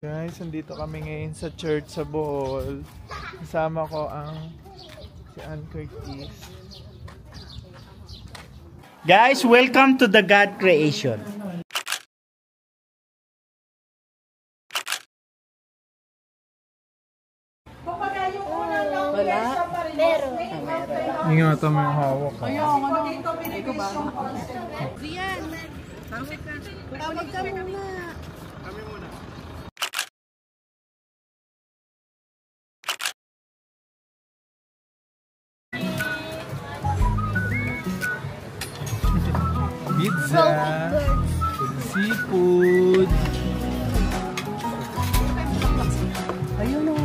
Guys, nandito kami ngayon sa church sa Bohol. Kasama ko ang si Ann Curtis. Guys, welcome to the God creation. Wala. Pero. Ingatan mo yung hawak ko. Ayaw, ano? Ikaw ba? Diyan. Tawag ka muna. Kami muna. Pizza. Seafood. Ayun o.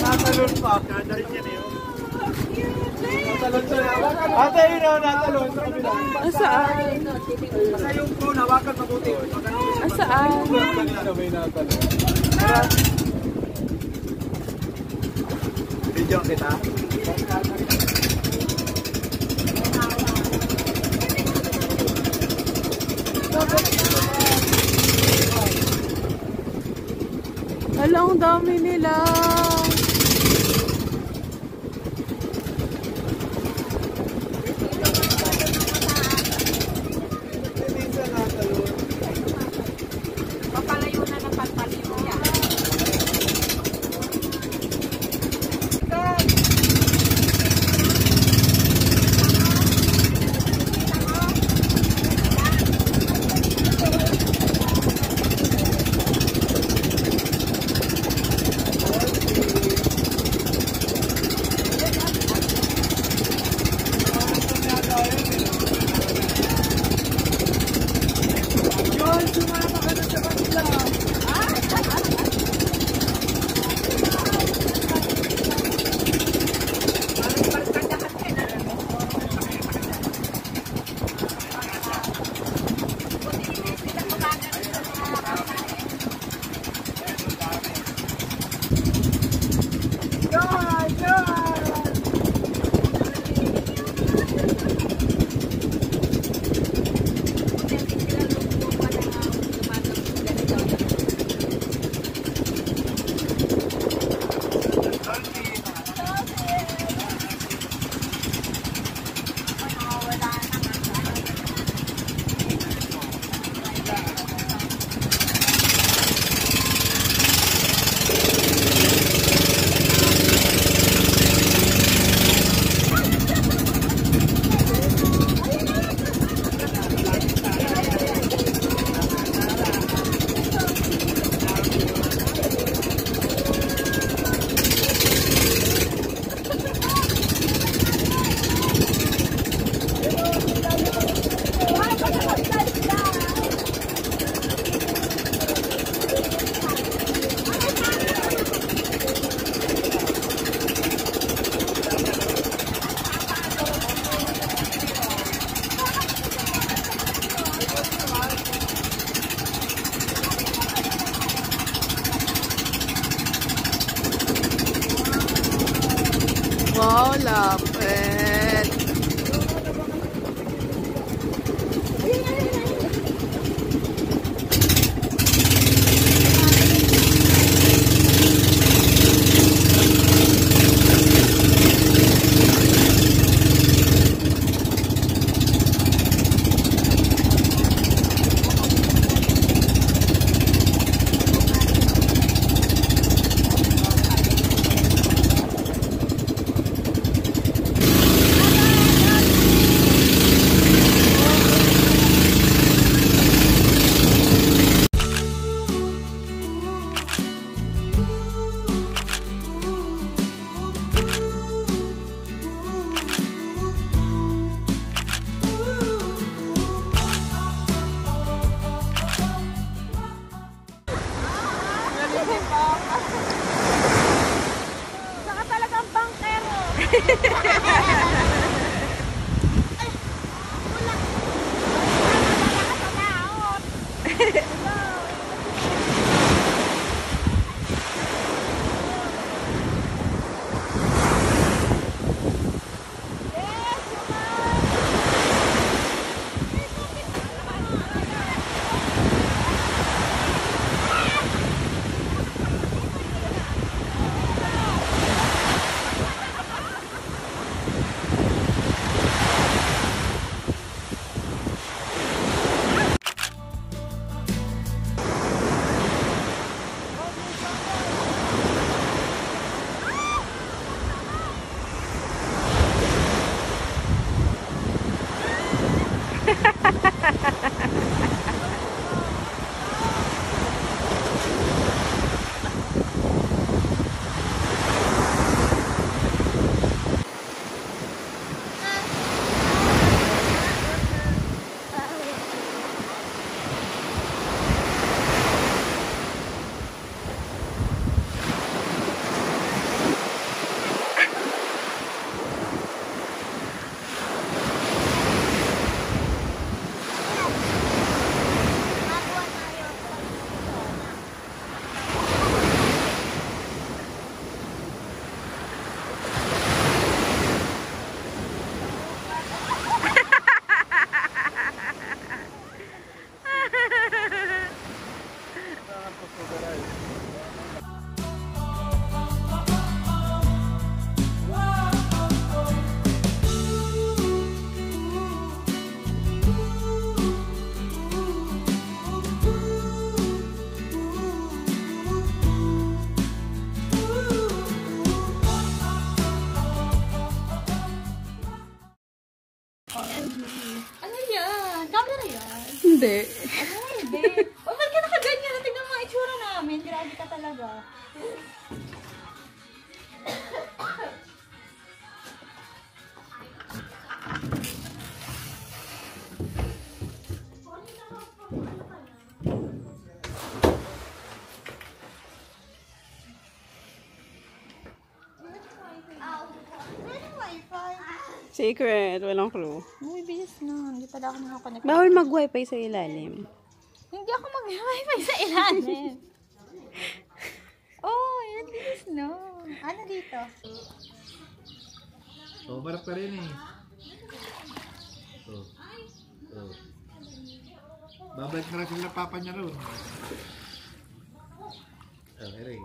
Natalon pa. Kadarin yan eh. Natalon sa ate, yun o, natalon sa kabila. Asaan? Kasi yung phone, hawakan mabuti. Asaan? May natalon. Video kita. Hala, ang dami nila. Papalayo na ng pagpaliw niya. Wow, lapit. Ano yan? Camera yan? Hindi. Ano hindi? O, ba't ka nakaganyan? Tingnan mo ang itsura namin. Grabe ka talaga. Secret. Walang clue. Uy, bilis na. Hindi pala ako nakakonect. Bawal mag-wifi sa ilalim. Hindi ako mag-wifi sa ilalim. Oh, yan bilis na. Ano dito? Oh, marap ka rin eh. Oh. Babalik na rin sila papa niya ron. Oh, ere.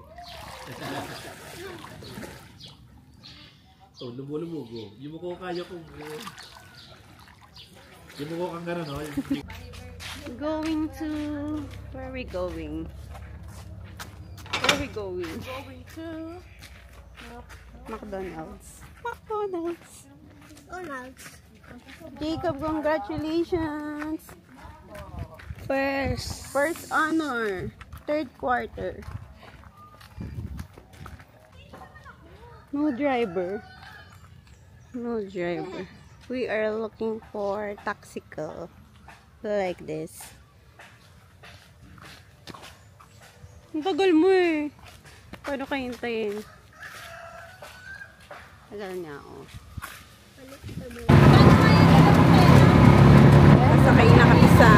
Oh, lumulubog oh. Yung mukha kaya kong yung mukha kang gano'n, no? Going to... Where are we going? Where are we going? Going to McDonald's. McDonald's. Jacob, congratulations! First honor. Third quarter. No driver. No driver. We are looking for taxical. Like this. Ang tagal mo eh. Paano kayo hintayin? Tagal niya ako. Sakay na kami sa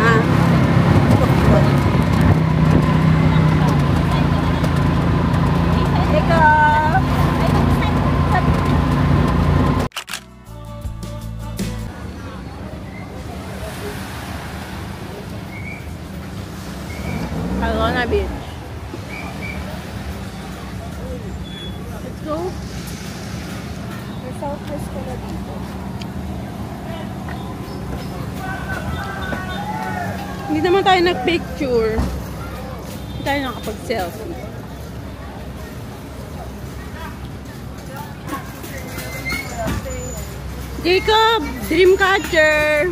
Alona Beach. Let's go. May southwest ka na dito. Hindi naman tayo nag-picture. Hindi tayo nakapag-selfie. Jacob! Dreamcatcher!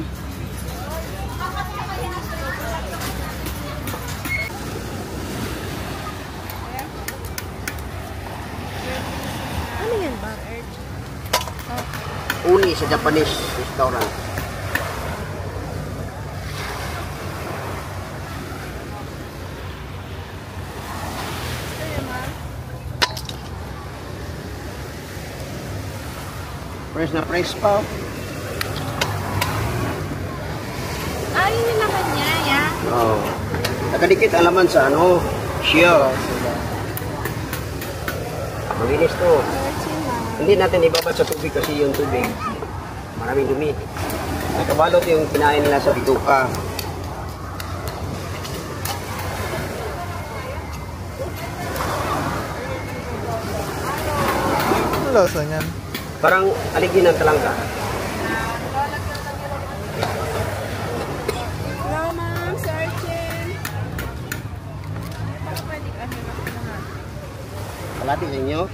Uni sa Japanese restaurant. Fresh na fresh pa. Ayun yung naman niya, ya. Oh. Nakadikit ang laman sa ano, shell. Malinis to. Hindi natin ibabad sa tubig kasi yung tubig maraming dumi. Nakabalot yung kinain nila sa bituka. Ano lasa niyan? Parang aligin ng talangka. Hello, ma'am. Searching. Kalati sa inyo?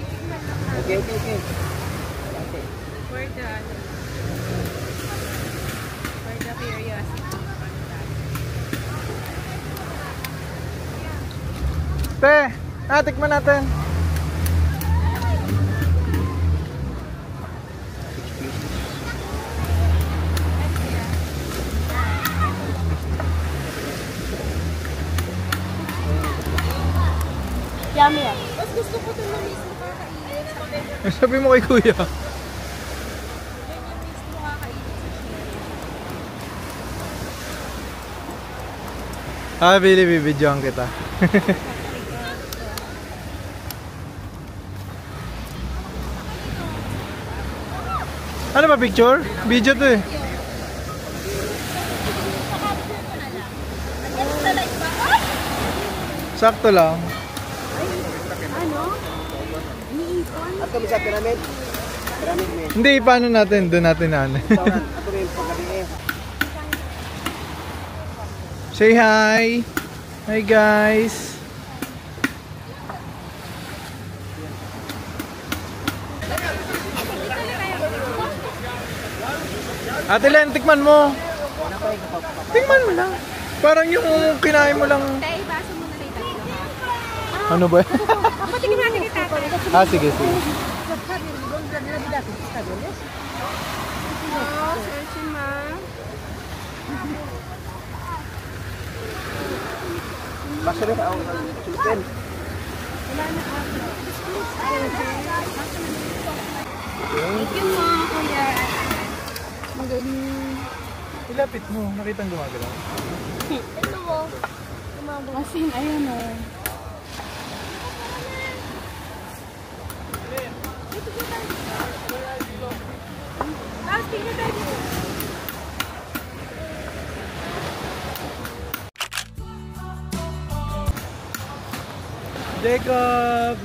Okay. For the curiosity. Te, tikman natin. Yummy yan. Mas gusto ko ito na mismo kakainin. Sabi mo kay kuya. Billy, bibidyoan kita. Ano ba picture? Video to eh. Sakto lang. At kami sa pyramid. Pyramid men. Hindi, paano natin? Doon natin na ano. Ito rin paggabi eh. Say hi! Hi guys! Ate Len, tikman mo! Tikman mo lang! Parang yung kinain mo lang. Ano ba? Patingin natin kita. Sige, sige. Searching ma. Basta rin ako sulupin. Thank you po, kuya. Magaling. Ilapit mo. Nakitang gumagalaw. Ito mo. Asin, ayan o. Jacob!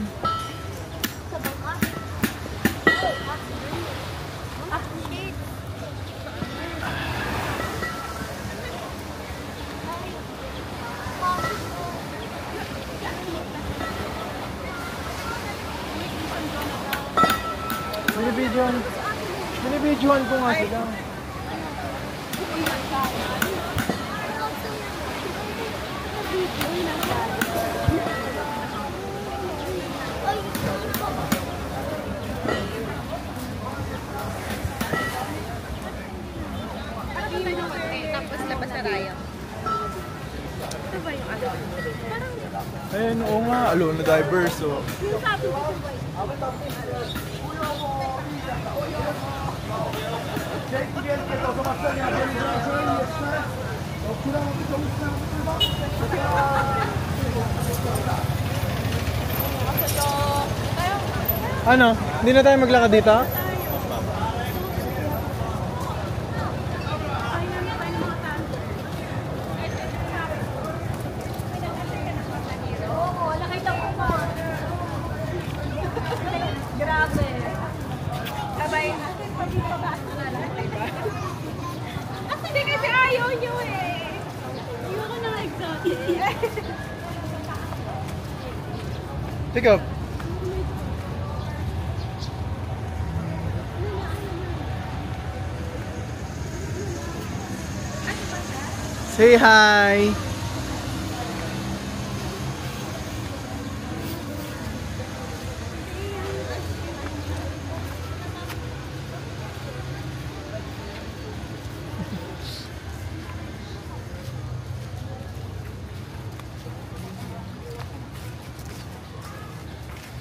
Binibidyohan ko nga sila. Tapos labas na raya. Ito ba yung ano? Ayun, oo nga. Alone na divers, oh. Ano? Hindi na tayo maglakad dito? Grabe. Sabay. Hindi kasi ayaw nyo eh. Ayoko na exotic. Jacob. Say hi.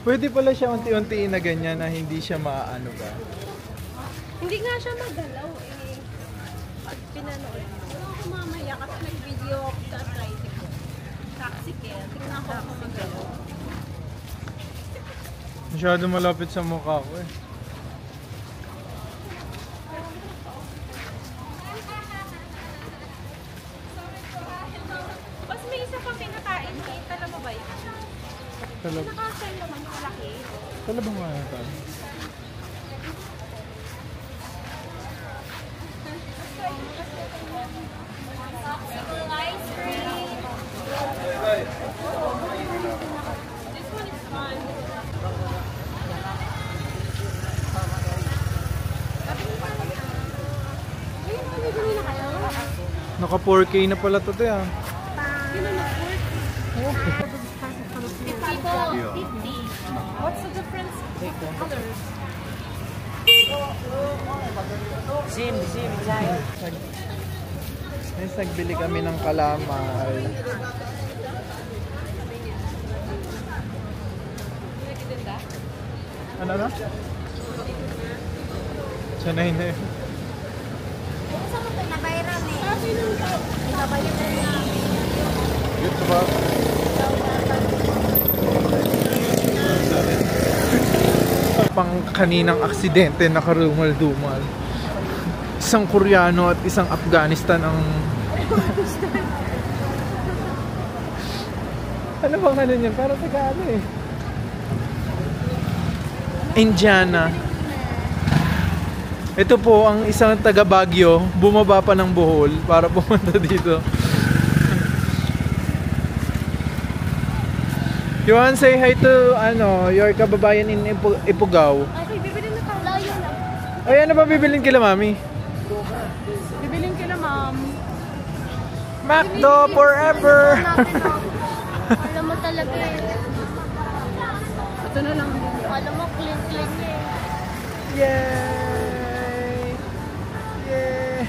Pwede pala siya unti-untiin na ganyan na hindi siya maano ba? Hindi nga siya magalaw eh. Pag pinanood mo. Ako mamaya kasi nag-video ako sa tricycle. Taxicare. Tingnan ko ako magalaw. Masyado malapit sa mukha ko eh. Mas may isa pang pinakain. Kita na mo ba yun? Pinakasal naman yung malaki. Talabang nga yata. Ice cream. This one is fun. Naka 4K na pala to ah. What's the difference in colors? Same. Guys, nagbili kami ng kalamay. Ano na? Sanay na yun. Dito ba? Pang kaninang aksidente nakarumal-dumal. Isang Koreano at isang Afghanistan ang Ano bang ano niyan? Para taga ano eh. Indiana. Ito po ang isang taga Baguio, bumaba pa ng Bohol para pumunta dito. You want to say hi to your kababayan in Ifugao? Ay, bibili na tayo. Layo na. Ay, ano ba bibilin kila mami? Bibilin ka na, ma'am. McDo forever! Alam mo talaga eh. Ito na lang. Alam mo, clean eh. Yay! Yay!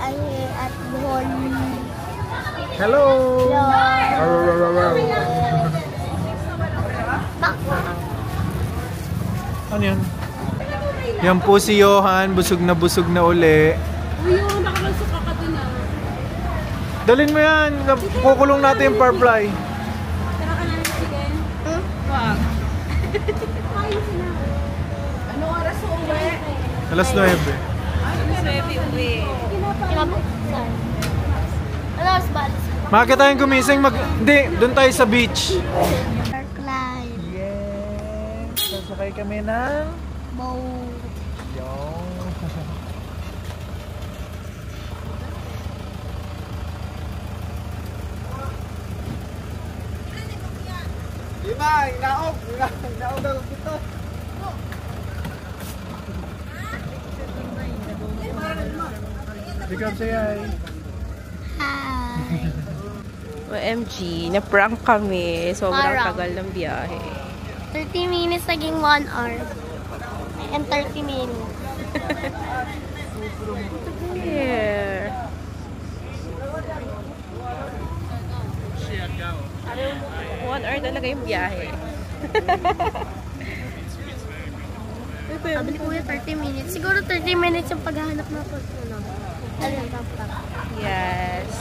Ay, at Bohol. Hello! Ano yan? Yan po si Johan, busog na uli. Uy, yung nakalansuka ka din ah. Dalhin mo yan, kukulong natin yung parfly. Tara ka namin chicken. Wag. Ano oras mo uwi? Alas 9. Alas 9 uwi. Kinabukasan. Alas ba? Makakita tayong gumising Hindi, doon tayo sa beach. Parkline. Yes! Sasakay kami ng... Boat. Yung... Diba? Inaog daw dito. Ikaw say hi. Hi. OMG, na-prank kami. Sobrang Parang. tagal ng biyahe. 30 minutes naging 1 hour. And 30 minutes. Here. 1 hour talaga yung biyahe. Sabi ni Kuya 30 minutes. Siguro 30 minutes yung paghahanap na po. Yes.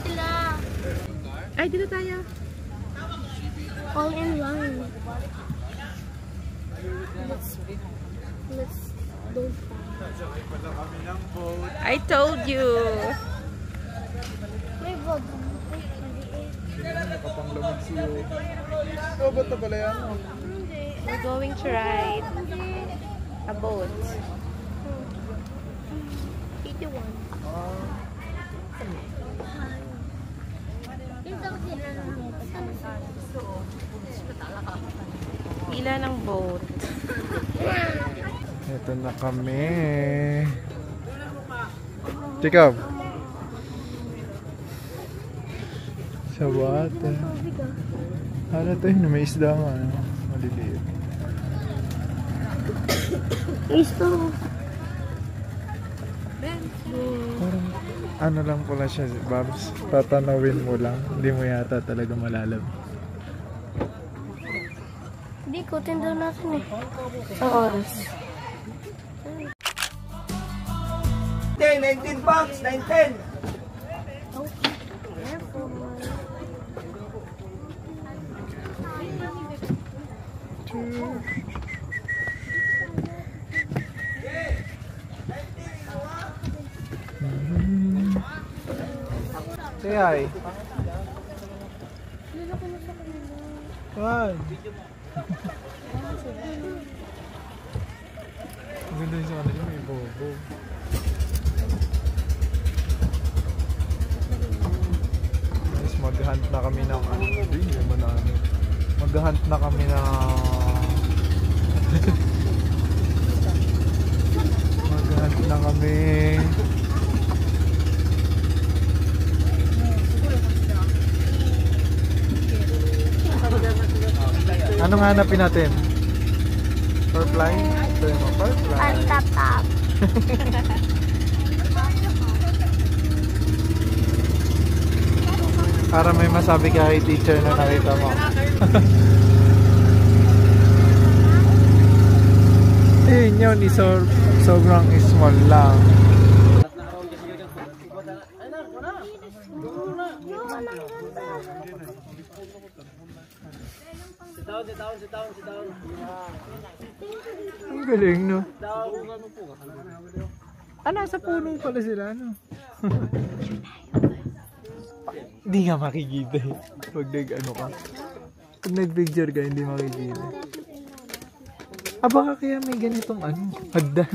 Sila. Ay, dito tayo. All in one. Let's don't I told you. May boat. Nakapanglamig siyo. Oh, ba't na pala yan? We're going to ride a boat. 81. Pila ng boat. Ito na kami. Jacob. Sa water. Ano to yun? May isda nga. Maliliit. Isto. Parang ano lang pala siya, Babs. Tatanawin mo lang. Hindi mo yata talaga malalam. Hindi ko, tindaw natin eh. Ang oras. 19 bucks, 910. Say hi. Come on. Maganda yung sa kanila, may bobo. Guys, mag-hunt na kami ng ano. Hindi naman na ano. Mag-hunt na kami ng... Mag-hunt na kami. Anong hanapin natin? Purfly? Ito yung mga purfly. Tap-tap. Para may masabi ka kay teacher na nakita mo. Eh, yun, sobrang small lang. Ang galing, no? Nasa puno pala sila, no? Hindi nga makikita eh. Pag nag-ano ka. Pag nag-picture ka, hindi makikita. Baka kaya may ganitong hagdan.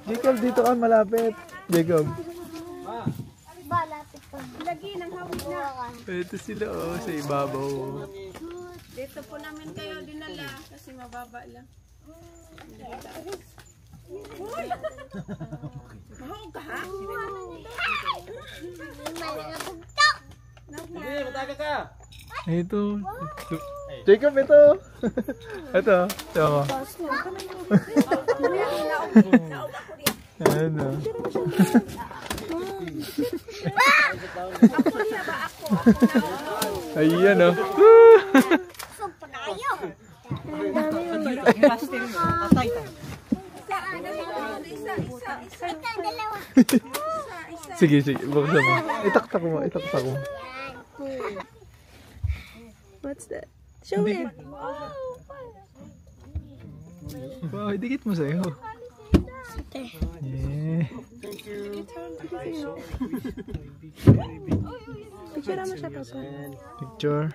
Jacob, dito ka malapit. Jacob. Lagi ng hawig na. Ito sila sa ibabaw. Dito po namin kayo dinala kasi mababa lang. Mahog ka ha? Ito. Jacob, ito. Ito. Tama. Ano? Ayan o. Sige, buksan mo. Itaktak mo. What's that? Show it. Wow, dikit mo sa'yo. Yeah. Picture mo siya, Papa. Picture.